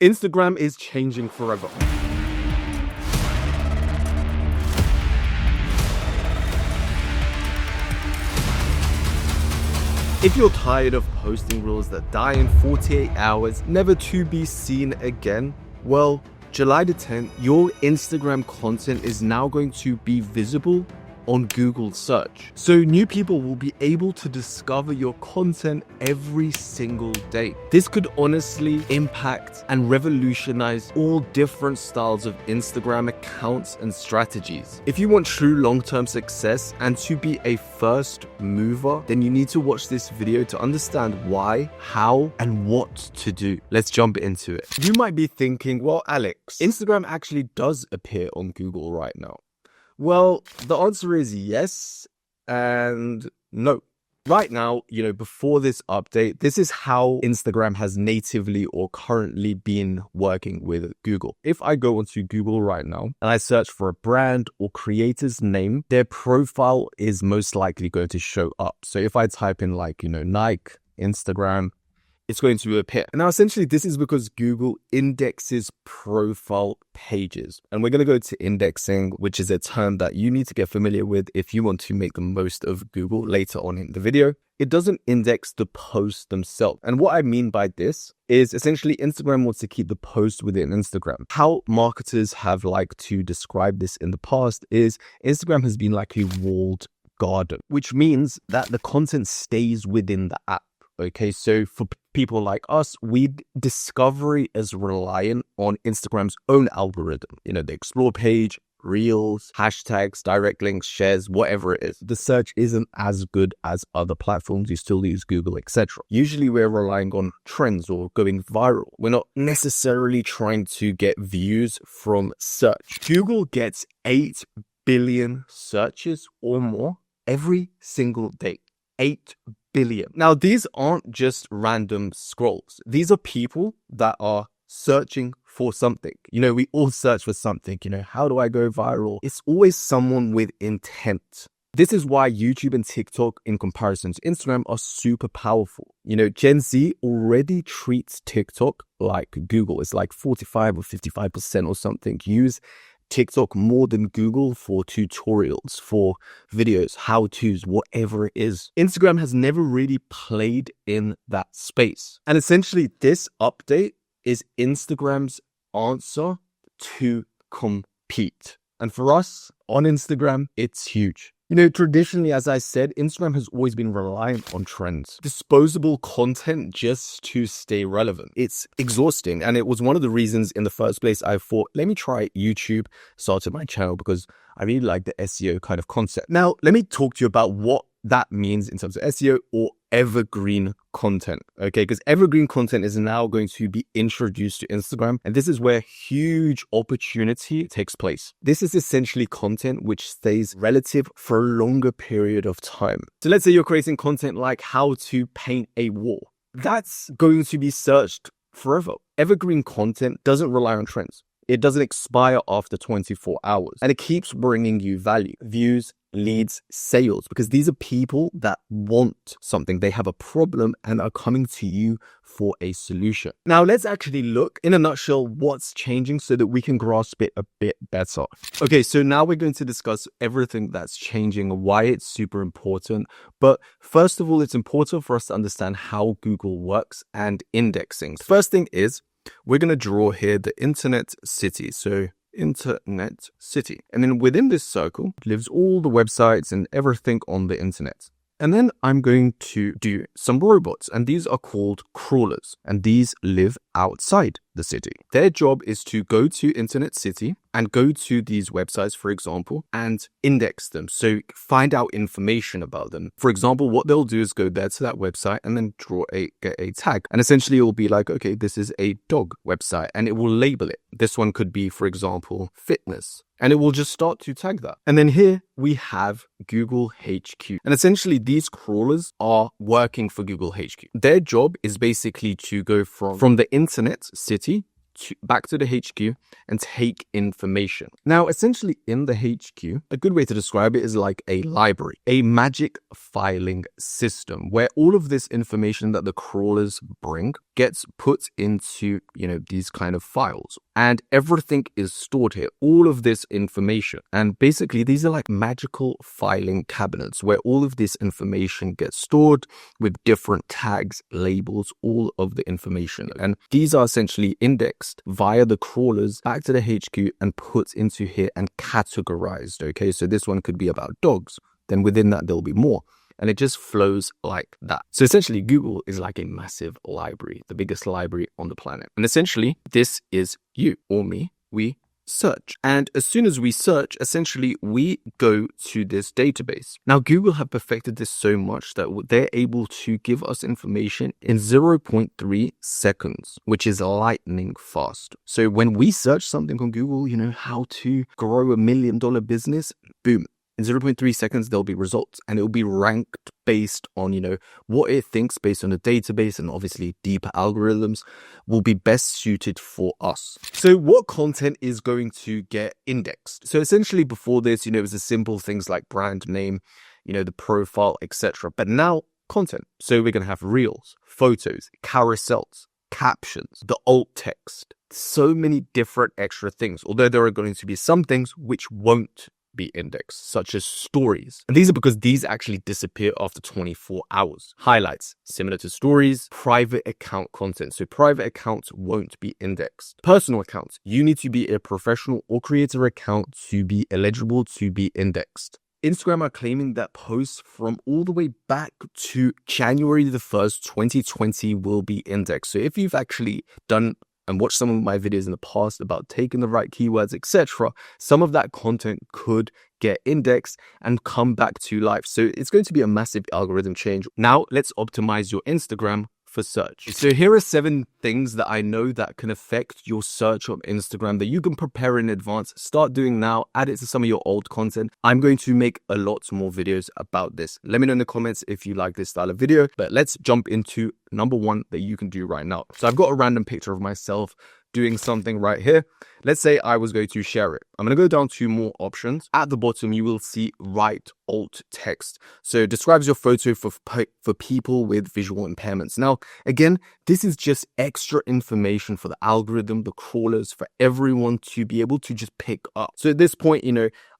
Instagram is changing forever. If you're tired of posting reels that die in 48 hours, never to be seen again, well, July the 10th, your Instagram content is now going to be visible on Google search. So new people will be able to discover your content every single day. This could honestly impact and revolutionize all different styles of Instagram accounts and strategies. If you want true long-term success and to be a first mover, then you need to watch this video to understand why, how, and what to do. Let's jump into it. You might be thinking, well, Alex, Instagram actually does appear on Google right now. Well, the answer is yes and no. Right now, before this update, this is how Instagram has natively or currently been working with Google. If I go onto Google right now and I search for a brand or creator's name, their profile is most likely going to show up. So if I type in Nike, Instagram, it's going to appear. Now, essentially, this is because Google indexes profile pages. And we're going to go to indexing, which is a term that you need to get familiar with if you want to make the most of Google later on in the video. It doesn't index the posts themselves. And what I mean by this is essentially Instagram wants to keep the post within Instagram. How marketers have liked to describe this in the past is Instagram has been like a walled garden, which means that the content stays within the app. Okay, so for people like us, discovery is reliant on Instagram's own algorithm. The explore page, reels, hashtags, direct links, shares, whatever it is. The search isn't as good as other platforms. You still use Google, etc. Usually we're relying on trends or going viral. We're not necessarily trying to get views from search. Google gets 8 billion searches or more every single day. 8 billion. Now, these aren't just random scrolls. These are people that are searching for something. We all search for something. How do I go viral? It's always someone with intent. This is why YouTube and TikTok, in comparison to Instagram, are super powerful. Gen Z already treats TikTok like Google. It's like 45 or 55% or something use TikTok more than Google for tutorials, for videos, how-tos, whatever it is. Instagram has never really played in that space. And essentially, this update is Instagram's answer to compete. And for us on Instagram, it's huge. Traditionally, as I said, Instagram has always been reliant on trends, disposable content just to stay relevant. It's exhausting. And it was one of the reasons in the first place I thought, let me try YouTube, started my channel because I really like the SEO kind of concept. Now, let me talk to you about what that means in terms of SEO or evergreen content, okay? Because evergreen content is now going to be introduced to Instagram, and this is where huge opportunity takes place. This is essentially content which stays relative for a longer period of time. So let's say you're creating content like how to paint a wall. That's going to be searched forever. Evergreen content doesn't rely on trends. It doesn't expire after 24 hours, and it keeps bringing you value, views, leads, sales, because these are people that want something. They have a problem and are coming to you for a solution. Now, let's actually look in a nutshell what's changing so that we can grasp it a bit better. Okay, so now we're going to discuss everything that's changing, why it's super important. But first of all, it's important for us to understand how Google works and indexing. The first thing is we're going to draw here the internet city. So internet city. And then within this circle lives all the websites and everything on the internet. And then I'm going to do some robots, and these are called crawlers, and these live outside the city. Their job is to go to Internet City and go to these websites, for example, and index them. So find out information about them. For example, what they'll do is go there to that website and then get a tag. And essentially it will be like, okay, this is a dog website, and it will label it. This one could be, for example, fitness. And it will just start to tag that. And then here we have Google HQ. And essentially these crawlers are working for Google HQ. Their job is basically to go from the internet city back to the HQ and take information. Now, essentially in the HQ, a good way to describe it is like a library, a magic filing system where all of this information that the crawlers bring gets put into, these kind of files, and everything is stored here, all of this information. And basically these are like magical filing cabinets where all of this information gets stored with different tags, labels, all of the information. And these are essentially indexed via the crawlers back to the HQ and put into here and categorized. Okay, so this one could be about dogs. Then within that, there'll be more. And it just flows like that. So essentially, Google is like a massive library, the biggest library on the planet. And essentially, this is you or me. We search. And as soon as we search, essentially, we go to this database. Now, Google have perfected this so much that they're able to give us information in 0.3 seconds, which is lightning fast. So when we search something on Google, how to grow $1 million business, boom. In 0.3 seconds, there'll be results, and it'll be ranked based on, what it thinks based on the database, and obviously deeper algorithms will be best suited for us. So what content is going to get indexed? So essentially before this, it was the simple things like brand name, the profile, etc. But now content. So we're going to have reels, photos, carousels, captions, the alt text, so many different extra things, although there are going to be some things which won't be indexed, such as stories. And these are because these actually disappear after 24 hours. Highlights, similar to stories. Private account content. So private accounts won't be indexed. Personal accounts. You need to be a professional or creator account to be eligible to be indexed. Instagram are claiming that posts from all the way back to January the 1st, 2020 will be indexed. So if you've actually done and watched some of my videos in the past about taking the right keywords, etc., some of that content could get indexed and come back to life. So it's going to be a massive algorithm change. Now let's optimize your Instagram for search. So here are 7 things that I know that can affect your search on Instagram that you can prepare in advance. Start doing now, add it to some of your old content. I'm going to make a lot more videos about this. Let me know in the comments if you like this style of video, but let's jump into number 1 that you can do right now. So I've got a random picture of myself doing something right here. Let's say I was going to share it. I'm going to go down to more options. At the bottom, you will see write alt text. So it describes your photo for people with visual impairments. Now, again, this is just extra information for the algorithm, the crawlers, for everyone to be able to just pick up. So at this point,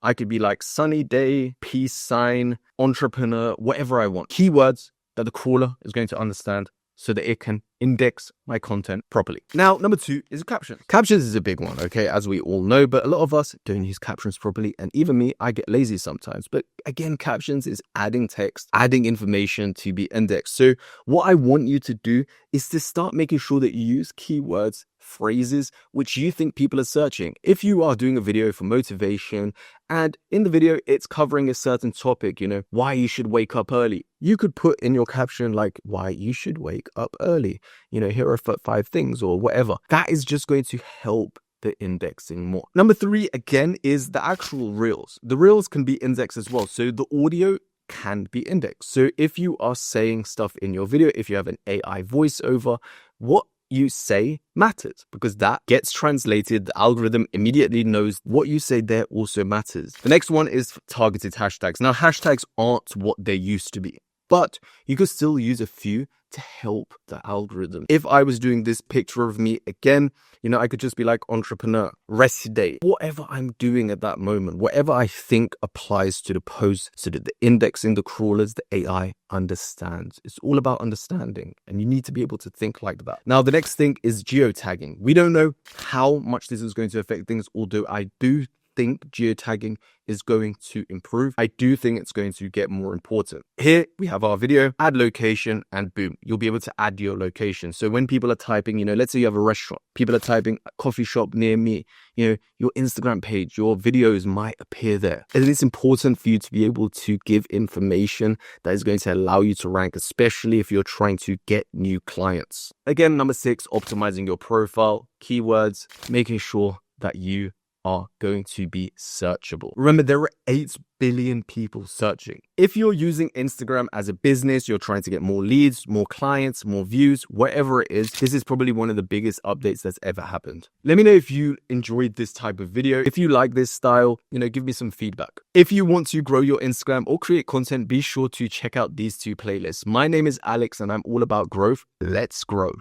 I could be like sunny day, peace sign, entrepreneur, whatever I want. Keywords that the crawler is going to understand so that it can index my content properly. Now, number 2 is captions. Captions is a big one, okay, as we all know, but a lot of us don't use captions properly. And even me, I get lazy sometimes. But again, captions is adding text, adding information to be indexed. So what I want you to do is to start making sure that you use keywords, phrases, which you think people are searching. If you are doing a video for motivation and in the video, it's covering a certain topic, why you should wake up early. You could put in your caption like why you should wake up early. Here are 5 things or whatever. That is just going to help the indexing more. Number 3, again, is the actual reels. The reels can be indexed as well. So the audio can be indexed. So if you are saying stuff in your video, if you have an AI voiceover, what you say matters because that gets translated. The algorithm immediately knows what you say there also matters. The next one is targeted hashtags. Now, hashtags aren't what they used to be, but you could still use a few to help the algorithm. If I was doing this picture of me again, I could just be like entrepreneur, rest day, whatever I'm doing at that moment, whatever I think applies to the post so that the indexing, the crawlers, the AI understands. It's all about understanding and you need to be able to think like that. Now, the next thing is geotagging. We don't know how much this is going to affect things, although I do think geotagging is going to improve. I do think it's going to get more important. Here we have our video, add location, and boom, you'll be able to add your location. So when people are typing, let's say you have a restaurant, people are typing a coffee shop near me, your Instagram page, your videos might appear there. And it's important for you to be able to give information that is going to allow you to rank, especially if you're trying to get new clients. Again, number 6, optimizing your profile, keywords, making sure that you are going to be searchable. Remember, there are 8 billion people searching. If you're using Instagram as a business, you're trying to get more leads, more clients, more views, whatever it is, this is probably one of the biggest updates that's ever happened. Let me know if you enjoyed this type of video. If you like this style, give me some feedback. If you want to grow your Instagram or create content, be sure to check out these 2 playlists. My name is Alex and I'm all about growth. Let's grow.